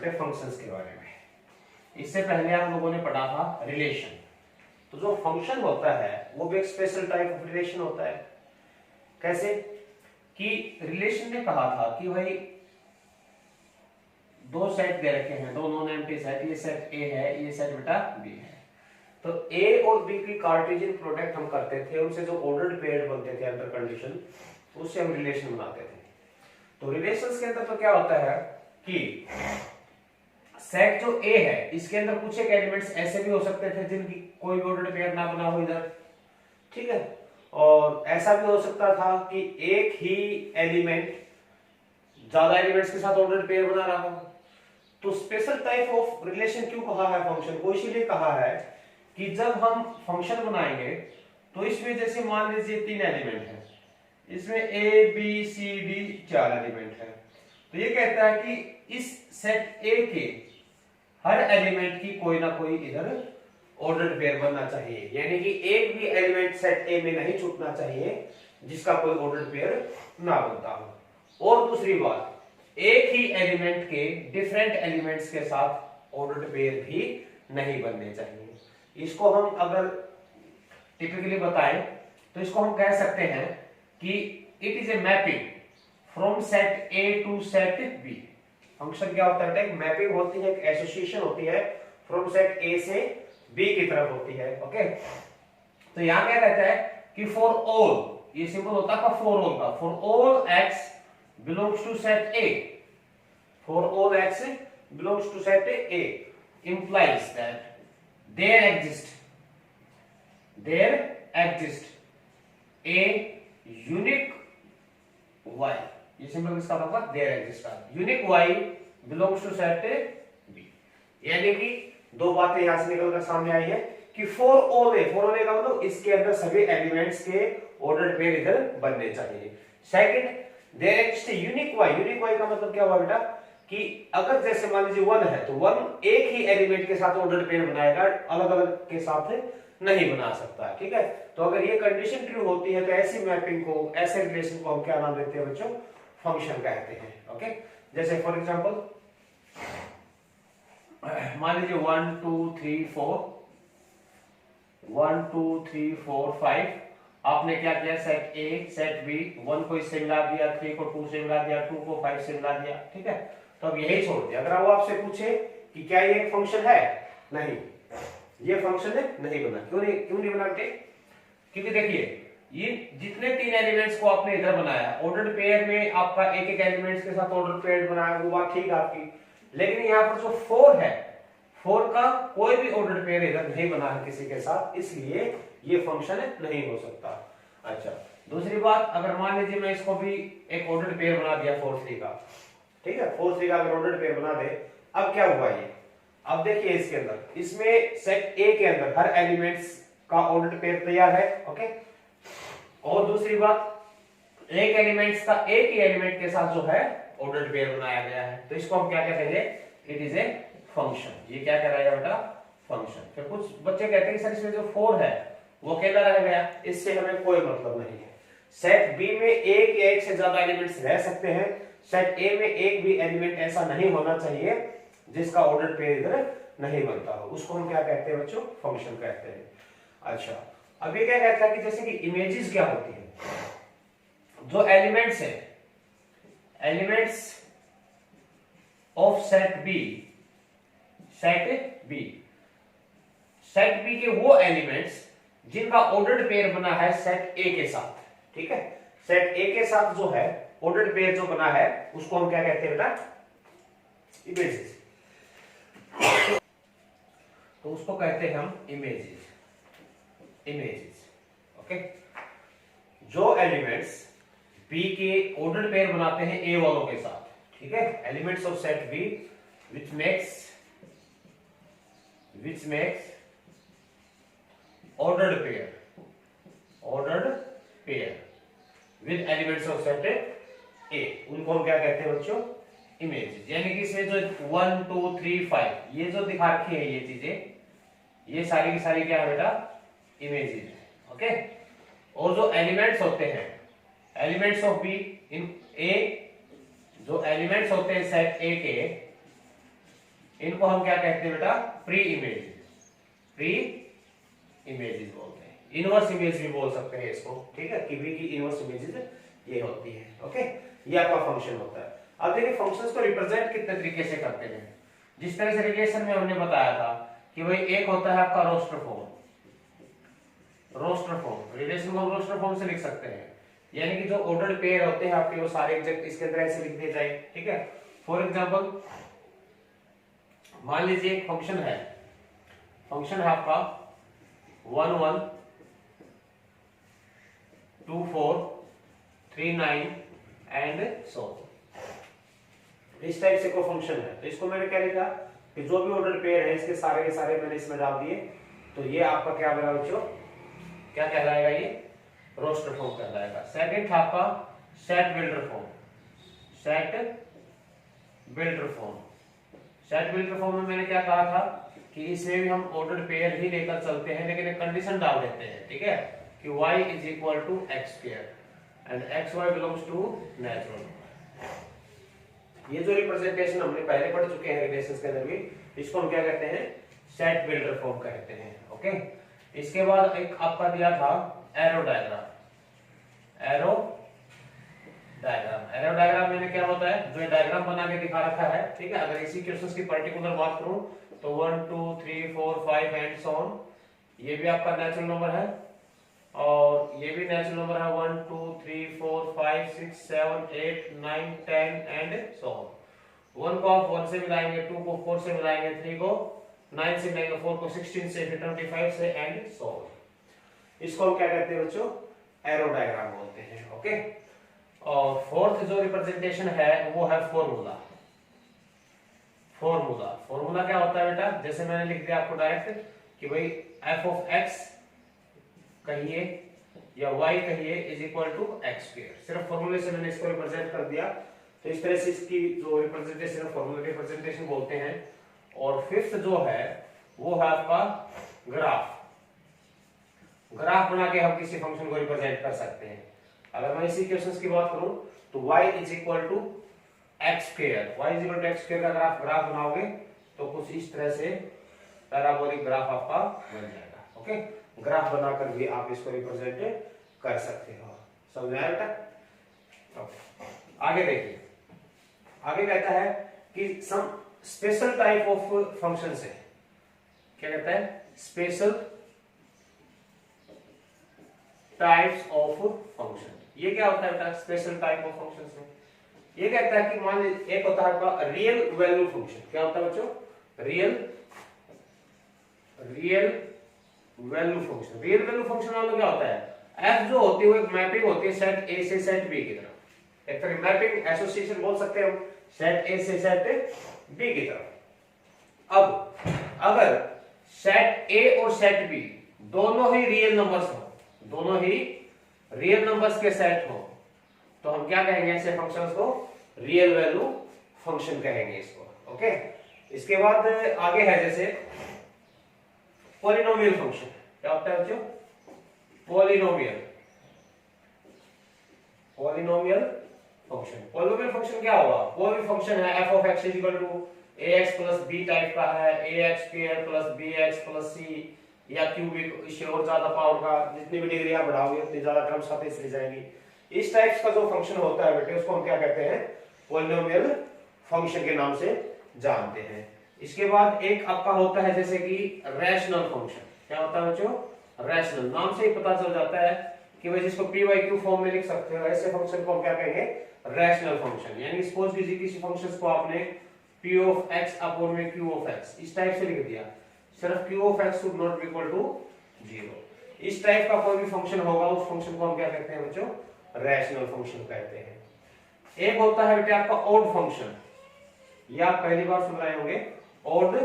करते हैं फंक्शंस के बारे में। इससे पहले आप लोगों ने पढ़ा था रिलेशन। तो जो फंक्शन होता है वो भी एक स्पेशल टाइप ऑफ रिलेशन होता है। कैसे कि रिलेशन ने कहा था कि भाई दो सेट दे रखे हैं, दो नॉन एम्प्टी सेट, ये सेट ए है, ये सेट बेटा बी है। तो ए और बी की कार्टेशियन प्रोडक्ट हम करते थे, उनसे जो ऑर्डर्ड पेयर बनते थे अंडर कंडीशन, उससे हम रिलेशन बनाते थे। तो रिलेशंस के अंदर तो क्या होता है कि सेट जो ए है इसके अंदर कुछ एक एलिमेंट्स ऐसे भी हो सकते थे जिनकी कोई भी ऑर्डर्ड पेयर ना बना हो इधर, ठीक है। और ऐसा भी हो सकता था कि एक ही एलिमेंट ज्यादा एलिमेंट्स के साथ ऑर्डर्ड पेयर बना रहा हो। तो स्पेशल टाइप ऑफ रिलेशन क्यों कहा है फंक्शन को? इसीलिए कहा है कि जब हम फंक्शन बनाएंगे तो इसमें जैसे मान लीजिए 3 एलिमेंट है, इसमें A B C D 4 element है। तो ये कहता है कि इस सेट ए के हर एलिमेंट की कोई ना कोई इधर ऑर्डर्ड पेयर बनना चाहिए, यानी कि एक भी एलिमेंट सेट ए में नहीं छूटना चाहिए जिसका कोई ऑर्डर्ड पेयर ना बनता हो। और दूसरी बात, एक ही एलिमेंट के डिफरेंट एलिमेंट्स के साथ ऑर्डर्ड पेयर भी नहीं बनने चाहिए। इसको हम अगर टिपिकली बताएं तो इसको हम कह सकते हैं कि it is a mapping from set A to set B. Function क्या होता है? एक मैपिंग होती है, एक एसोसिएशन होती है फ्रॉम सेट ए से बी की तरफ होती है। ओके, तो यहां क्या कहता है कि फॉर ऑल, ये सिंबल होता है फॉर ऑल का, for all x belongs to set A, for all x belongs to set A implies that there exists a unique y, ये सिंबल किसका होगा? there exists a unique y belongs to set B। यानी कि दो बातें यहां से निकलकर सामने आई है कि for all A का मतलब इसके अंदर सभी एलिमेंट्स के ऑर्डर्ड पेयर इधर बनने चाहिए। Second, there exist unique y। Unique y का मतलब क्या हुआ बेटा कि अगर जैसे मान लीजिए 1 है तो 1 एक ही एलिमेंट के साथ ऑर्डर्ड पेयर बनाएगा, अलग अलग के साथ नहीं बना सकता है, ठीक है। तो अगर ये कंडीशन ट्रू होती है तो ऐसी मैपिंग को, ऐसे रिलेशन को हम क्या नाम देते हैं बच्चों? फंक्शन कहते हैं। ओके, जैसे फॉर एग्जांपल मान लीजिए 1 2 3 4 1 2 3 4 5, आपने क्या किया? सेट ए सेट बी, 1 को इससे मिला दिया, 3 को 2 से मिला दिया, 2 को 5 से मिला दिया, ठीक है। तो अब यही छोड़ दिया। अगर वो आपसे पूछे कि क्या ये एक फंक्शन है? नहीं, ये फंक्शन है नहीं बना। क्यों नहीं बना बेटे? क्योंकि देखिए ये जितने 3 एलिमेंट्स को आपने इधर बनाया, ऑर्डर्ड पेयर में आपका एक एक एलिमेंट्स के साथ ऑर्डर्ड पेयर बनाया, वो बात ठीक है आपकी, लेकिन यहाँ पर जो 4 है, 4 का कोई भी ऑर्डर्ड पेयर इधर नहीं बना है किसी के साथ, इसलिए ये फंक्शन नहीं हो सकता। अच्छा, दूसरी बात, अगर मान लीजिए मैं इसको भी एक ऑर्डर्ड पेयर बना दिया 4 3 का, ठीक है, 4 3 का अगर ऑर्डर्ड पेयर बना दे, अब क्या हुआ ये? अब देखिए इसके अंदर, इसमें सेट ए के अंदर हर एलिमेंट्स का ऑर्डर्ड पेयर तैयार है। ओके, और दूसरी बात, एक एलिमेंट्स का एक ही एलिमेंट के साथ जो है ऑर्डर्ड पेयर बनाया गया है, तो इसको हम क्या कहेंगे? It is a function. ये क्या कहलाएगा बेटा? फंक्शन। फिर कुछ बच्चे कहते हैं सर इसमें जो 4 है वो अकेला रह गया, इससे हमें कोई मतलब नहीं है। सेट बी में एक या एक से ज्यादा एलिमेंट्स रह सकते हैं, सेट ए में एक भी एलिमेंट ऐसा नहीं होना चाहिए जिसका ऑर्डर्ड पेयर इधर नहीं बनता हो, उसको हम क्या कहते हैं बच्चों? फंक्शन कहते हैं। अच्छा, अब ये क्या कहता है कि जैसे कि इमेजेस क्या होती है, जो एलिमेंट्स है, एलिमेंट्स ऑफ सेट बी के वो एलिमेंट्स जिनका ऑर्डर्ड पेयर बना है सेट ए के साथ, ठीक है। सेट ए के साथ जो है ऑर्डर्ड पेयर जो बना है उसको हम क्या कहते हैं बेटा? इमेजेस। तो उसको कहते हैं हम इमेजेस। ओके, जो एलिमेंट्स बी के ऑर्डर्ड पेयर बनाते हैं ए वालों के साथ, ठीक है, elements of set B which makes ordered pair with elements of set A, उनको हम क्या कहते हैं बच्चों? इमेजेस। यानी कि इसमें जो 1 2 3 5 ये जो दिखा रखी है ये चीजें, ये सारी की सारी क्या है बेटा? इमेजेस है। ओके, और जो एलिमेंट्स होते हैं, एलिमेंट्स ऑफ बी इन ए, जो एलिमेंट्स होते हैं सेट ए के, इनको हम क्या कहते हैं बेटा, प्री इमेजेस, प्री इमेजेस बोलते हैं। इनवर्स इमेज भी बोल सकते हैं इसको, ठीक है, कि भी की इनवर्स इमेजेस ये होती है। ओके, ये आपका फंक्शन होता है। अब देखिए फंक्शंस को रिप्रेजेंट कितने तरीके से करते हैं। जिस तरह से रिलेशन में हमने बताया था कि भाई एक होता है आपका roster form, roster form, relation को हम रोस्टर फॉर्म से लिख सकते हैं, यानी कि जो ऑर्डर्ड पेयर होते हैं आपके वो सारे एग्जैक्ट इसके अंदर ऐसे लिख दिए जाए, ठीक है। फॉर एग्जांपल मान लीजिए एक फंक्शन है, फंक्शन है आपका 1 1 2 4 3 9 एंड सो, इस टाइप से कोई फंक्शन है। तो इसको मैंने क्या लिखा कि जो भी ऑर्डर पेयर है इसके सारे के सारे मैंने इसमें डाल दिए, तो ये आपका क्या बना बच्चों, क्या कहलाएगा, ये रोस्टर फॉर्म कहलाएगा। सेकंड था आपका set builder form, set builder form. Set builder form में मैंने क्या कहा था कि इसमें भी हम ऑर्डर पेयर ही लेकर चलते हैं, लेकिन एक कंडीशन डाल देते हैं, ठीक है, कि y is equal to x square and x y belongs to natural. ये जो रिप्रेजेंटेशन हमने पहले पढ़ चुके हैं रिलेशंस के अंदर भी, इसको हम क्या कहते हैं, सेट बिल्डर फॉर्म कहते हैं। ओके, इसके बाद एक आपका दिया था arrow diagram, arrow diagram. Arrow diagram में क्या होता है, जो डायग्राम बना के दिखा रखा है, ठीक है। अगर इसी क्वेश्चंस की पर्टिकुलर बात करूं तो 1 2 3 4 5 एंड सो ऑन, ये भी आपका नेचुरल नंबर है और ये भी नेचुरल नंबर है, 1 2 3 4 5 6 7 8 9 10 एंड सो ऑन। 1 को आप 1 से मिलाएंगे, 2 को 4 से मिलाएंगे, 3 को 9 से मिलाएंगे, 4 को 16 से, फिर 25 से एंड सो ऑन। इसको हम क्या कहते हैं बच्चों, एरो डायग्राम बोलते हैं। ओके, और फोर्थ जो रिप्रेजेंटेशन है वो है फॉर्मूला। फॉर्मूला, फॉर्मूला क्या होता है बेटा, जैसे मैंने लिख दिया आपको डायरेक्ट कि भाई f ऑफ x कहिए या y कहिए is equal to x square. सिर्फ फॉर्मूले से मैंने इसको रिप्रेजेंट कर दिया, तो इस तरह से इसकी जो रिप्रेजेंटेशन फॉर्मूला रिप्रेजेंटेशन बोलते हैं। और फिफ्थ जो है वो है आपका ग्राफ। ग्राफ बना के हम किसी फंक्शन को रिप्रेजेंट कर सकते हैं। अगर मैं इसी क्वेश्चंस की बात करूं तो y is equal to x square, y is equal to x square का ग्राफ बनाओगे तो कुछ इस तरह से पैराबोलिक ग्राफ आपका बन जाएगा। ओके, ग्राफ बनाकर भी आप इसको रिप्रेजेंट कर सकते हो। समझ में आया बेटा? ओके, आगे देखिए, आगे कहता है कि some special type of functions है। क्या कहता है, स्पेशल टाइप्स ऑफ फंक्शन। ये क्या होता है बेटा, स्पेशल टाइप ऑफ फंक्शंस में ये कहता है कि मान लीजिए एक होता है आपका रियल वैल्यू फंक्शन। क्या होता है बच्चों, real value function. Real value function वाला क्या होता है, f जो होती है वो एक मैपिंग होती है सेट a से सेट b की तरफ। एक तरह मैपिंग एसोसिएशन बोल सकते हैं हम, सेट a से सेट b की तरफ। अब अगर सेट a और सेट b दोनों ही रियल नंबर्स हो, दोनों ही रियल नंबर्स के सेट हो, तो हम क्या कहेंगे ऐसे फंक्शंस को, रियल वैल्यू फंक्शन कहेंगे इसको। ओके, इसके बाद आगे है जैसे पॉलिनोमियल फंक्शन। क्या होता है बच्चों, पॉलिनोमियल फंक्शन। पॉलिनोमियल फंक्शन क्या होगा, कोई भी फंक्शन है f of x equal to ax plus b type का है, ax square plus bx plus c या क्यूबिक, इससे और ज्यादा पावर का, जितनी भी डिग्री आप बढ़ाओगे उतनी ज्यादा टर्म्स आते चली जाएंगी। इस टाइप्स का जो फंक्शन होता है बेटे उसको हम क्या कहते हैं, पॉलिनोमियल फंक्शन के नाम से जानते हैं। इसके बाद एक आपका होता है जैसे कि रैशनल फंक्शन। क्या होता है बच्चों, रैशनल। नाम से ही पता चल जाता है कि भाई जिसको पी वाई क्यू फॉर्म में लिख सकते हो, ऐसे फंक्शन को हम क्या कहेंगे, रैशनल फंक्शन। यानी सपोज कीजिए किसी फंक्शन को आपने p ऑफ x अपॉन में q ऑफ x इस टाइप से लिख दिया, सिर्फ q of x should not be equal to 0। इस टाइप का कोई भी फंक्शन होगा उस फंक्शन को हम क्या कहते हैं बच्चों, रैशनल फंक्शन कहते हैं। एक होता है बेटे आपका ऑड फंक्शन, ये आप पहली बार सुन रहे होंगे, ऑड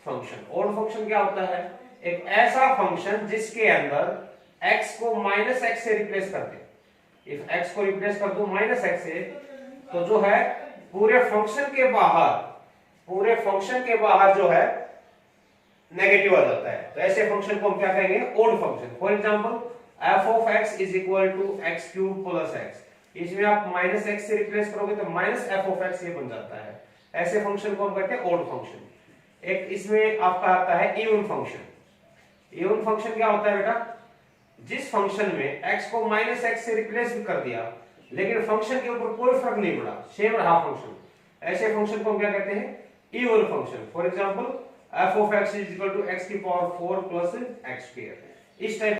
फंक्शन। ऑड फंक्शन क्या होता है, एक ऐसा फंक्शन जिसके अंदर x को माइनस एक्स से रिप्लेस कर दे। इफ x को रिप्लेस कर दो माइनस एक्स से, तो जो है पूरे फंक्शन के बाहर जो है नेगेटिव आ जाता है। तो ऐसे फंक्शन को हम क्या कहेंगे, odd function. For example f of x is equal to x cube plus x, इसमें आप माइनस एक्स से रिप्लेस करोगे तो माइनस f ऑफ x ये बन जाता है। ऐसे फंक्शन को हम कहते हैं ऑड फंक्शन। एक इसमें आपका आता है इवन फंक्शन। इवन फंक्शन क्या होता है बेटा, जिस फंक्शन में x को -x से रिप्लेस भी कर दिया लेकिन फंक्शन के ऊपर कोई फर्क नहीं पड़ा, सेम रहा फंक्शन, ऐसे फंक्शन को हम क्या कहते हैं, even function. For example f of x is equal to x की पावर 4 plus x square, इस टाइप